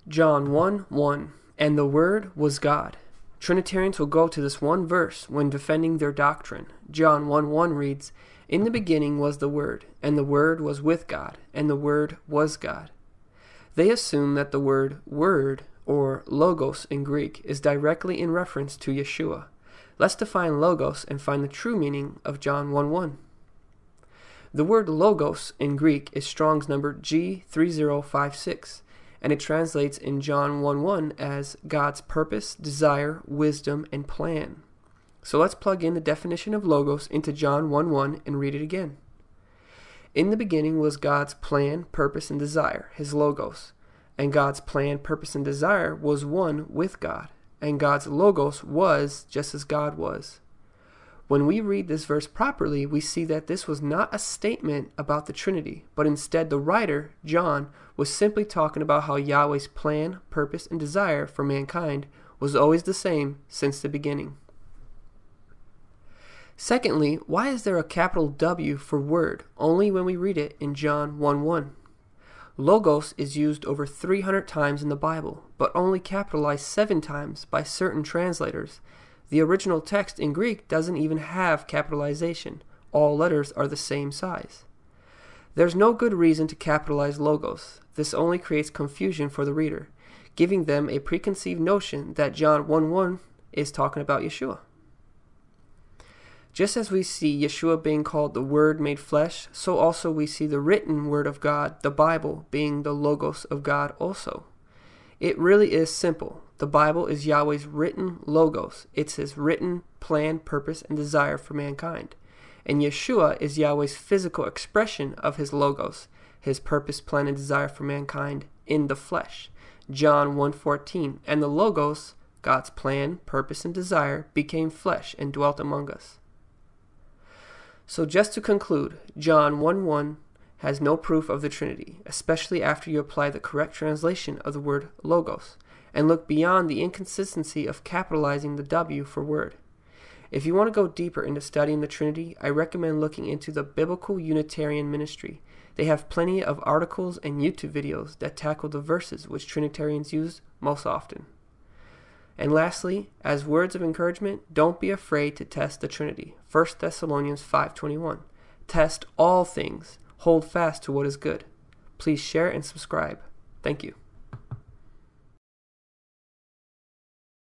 John 1:1, and the Word was God. Trinitarians will go to this one verse when defending their doctrine. John 1:1 reads, "In the beginning was the Word, and the Word was with God, and the Word was God." They assume that the word, or logos in Greek, is directly in reference to Yeshua. Let's define logos and find the true meaning of John 1:1. The word logos in Greek is Strong's number G3056, and it translates in John 1:1 as God's purpose, desire, wisdom, and plan. So let's plug in the definition of logos into John 1:1 and read it again. In the beginning was God's plan, purpose, and desire, his logos. And God's plan, purpose, and desire was one with God. And God's logos was just as God was. When we read this verse properly, we see that this was not a statement about the Trinity, but instead the writer, John, was simply talking about how Yahweh's plan, purpose, and desire for mankind was always the same since the beginning. Secondly, why is there a capital W for word only when we read it in John 1:1? Logos is used over 300 times in the Bible, but only capitalized 7 times by certain translators. The original text in Greek doesn't even have capitalization. All letters are the same size. There's no good reason to capitalize logos. This only creates confusion for the reader, giving them a preconceived notion that John 1:1 is talking about Yeshua. Just as we see Yeshua being called the Word made flesh, so also we see the written Word of God, the Bible, being the Logos of God also. It really is simple. The Bible is Yahweh's written Logos. It's his written plan, purpose, and desire for mankind. And Yeshua is Yahweh's physical expression of his Logos, his purpose, plan, and desire for mankind in the flesh. John 1:14, and the Logos, God's plan, purpose, and desire, became flesh and dwelt among us. So just to conclude, John 1:1 has no proof of the Trinity, especially after you apply the correct translation of the word logos, and look beyond the inconsistency of capitalizing the W for word. If you want to go deeper into studying the Trinity, I recommend looking into the Biblical Unitarian Ministry. They have plenty of articles and YouTube videos that tackle the verses which Trinitarians use most often. And lastly, as words of encouragement, don't be afraid to test the Trinity. 1 Thessalonians 5:21. Test all things. Hold fast to what is good. Please share and subscribe. Thank you.